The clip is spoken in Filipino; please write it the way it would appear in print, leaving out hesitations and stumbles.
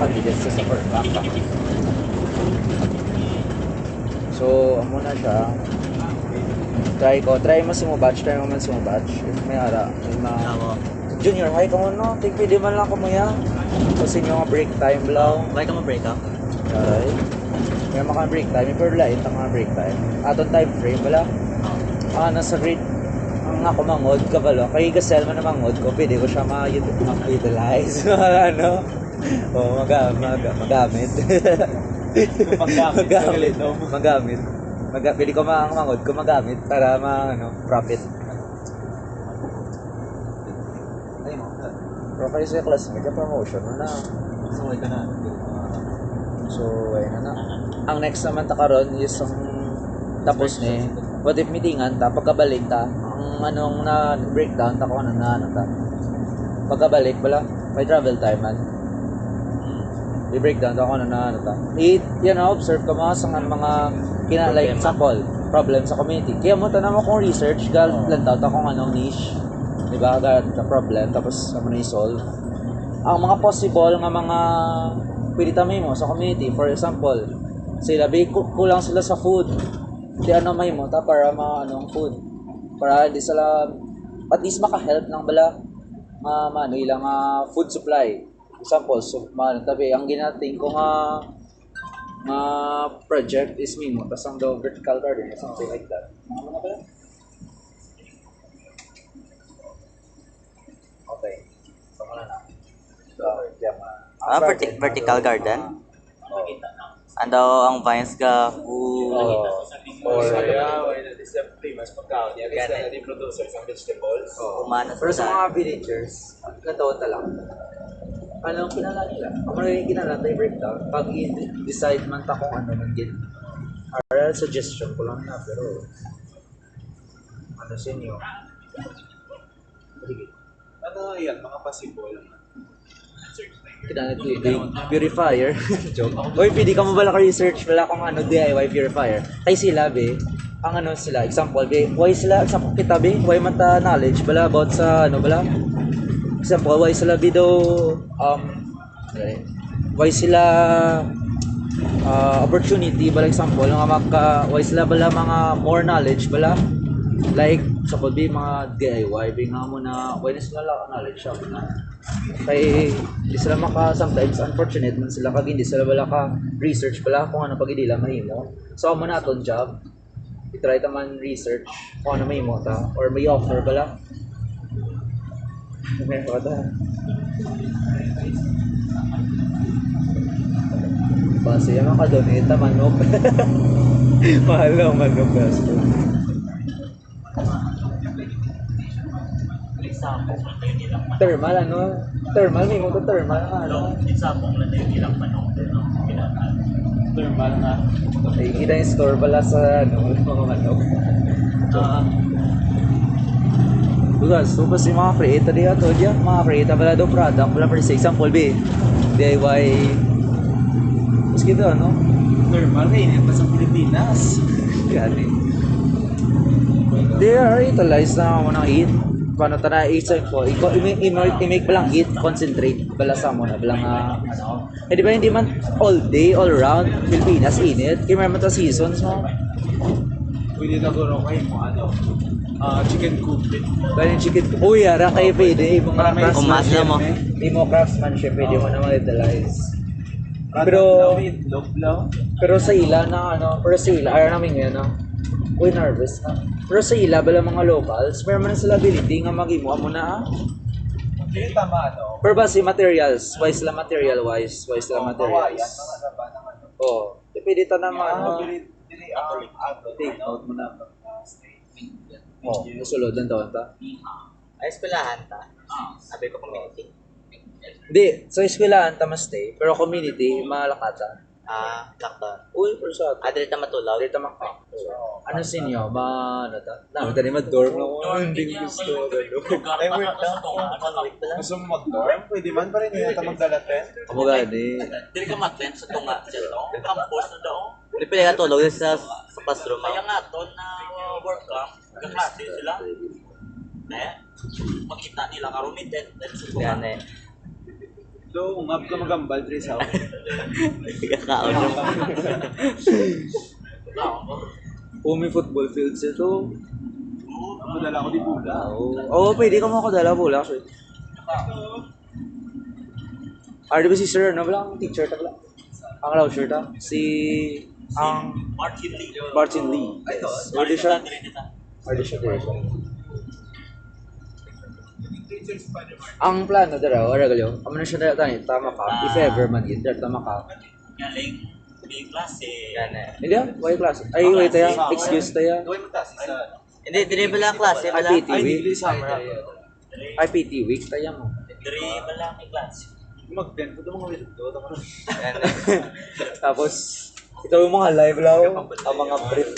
candidates sa support rank. So, amo na siya. Try mo si mo batch, if may ara, may junior high ka mo no, pwede man lang kumuya. Kasi yung break time lang. Why ka mo break up? Alright. May mga break time, pero light ang mga break time. Atong time frame, wala. Nasa grade, ang ako mangod ka ba lo? Kaya gasel mo na mangod ko, pwede ko siya ma-utilize. Ano? Magamit. Pwede ko mangod ko magamit para profit. Pero kayo sa class, may promotion na. Sumay ka na. So, ayun na. Ang next naman ta karon is ang tapos ni what if meetingan ta pagkabalik ta ang anong na breakdown ta kung ano ta pagkabalik wala may travel time man i-breakdown ta kung ano ta observe ka mga like example problem sa community kaya mo tanong mo kung research lantaw ta kung anong niche di ba got the problem tapos ano na i-solve ang mga possible nga mga pwede tamay mo sa community for example sila kulang sila sa food di may mo ta para ang food para di sila at least maka-help ng bala ilang food supply example tabi ang ginating ko nga project is mimo tas ang daw vertical garden something like that ano ba okay so na vertical garden. Ando ang vines ka or mas pagkaon yan kasi na producers ang vegetables. Pero sa mga villagers, natawa lang. Anong kinala nila? Ang mga kinala tayo breakdown, pag i-decide man ta kung ano man din. Or suggestion ko lang na, pero ano sa inyo? Ano yan, mga possible? Kinala purifier. Joke. Oy, pwede ka mo bala ka-research wala kung ano DIY purifier. Kay sila, ang ano sila, example, why sila, example kita, why mata knowledge, bala, about sa, example, why sila, why sila, opportunity, bala, example, why sila, bala, mga more knowledge, bala, like, example, mga DIY, nga mo na, why na sila knowledge, kay, hindi sila sometimes, unfortunate man sila, kag hindi sila, bala, research, bala, kung ano, pag hindi lang mahimo, so, mo na itong job, i-try naman research kung ano may mota or may offer bala. May mota. Base yung makadonate na manok. Mahal ang manok gasto. Thermal Thermal, may mota thermal Isapong na tayo ilang manok. Thermal na. Ay, kita yung store pala sa mga manok. So, kasi mga creator mga creator pala daw product, wala for example, DIY. Mas kita, Thermal, kainin pa sa Pilipinas. Yan They are utilized na mga heat. Paano na i-info? I-make pa lang heat, concentrate. Bala sa mo na, balang di ba hindi man all day, all round, Pilipinas, init. Kaya meron ta seasons mo. Pwede na gano'n kayo mo, chicken coop. Kaya yung chicken coop. Uy, ara kayo pwede. Craftsmanship mo. Hindi mo craftsmanship, pwede mo na mag-utilize. Pero sa ila ayaw namin yun, uy, nervous na. Pero sa ila, bala mga locals, meron man sila ability nga mag-imuha mo na, Hindi tama, Pero ba si materials, wise la materials. Pwede ta naman, take note mo na. Nasulodan taon ta. Ay, eskwelahan ta. Sabi ko community. Hindi, sa eskwelahan ta stay, pero community, malakata. Lockdown. Uy, pero sa ato. Dito matulaw. Dito ano sa inyo? Namin tayo mag-dorm na hindi gusto. Ay, work lang. Gusto mo mag-dorm? Pwede man pa rin yun ata magdalaten. Kamu gani. Dili ka maten sa tunga dyan, no? Campus na daw. Hindi pwede ka tulog sa classroom. Kaya nga, doon na work camp, kaklase sila. Makita nila ka rumitin. So, ungap ka magambal, Tres ako. Kakaon na. Umi football fields ito. Madala ko di Bula. Oo, pwede ka makadala pula actually. Di ba si Sir, ano ba ang teacher ta pala? Ang raw sure ta? Ang Martin Lee. Martin Lee. Yes. Pwede siya. Pwede siya. Ang plano dara, Ragalyo, amo na siya tani, tama ka. If ever man yun, tama ka. Galing may klase. Hindi ah, why klase? Ay, wait tayo, excuse tayo. Gawin mo tas isa. Hindi, dili bala klase. Bala. PT Ay, week. hindi summer. Ay, PT week, tayo mo. Dili bala may klase. Mag-10 po ito mga wildo. Tapos, ito yung mga live lang, ang mga brief.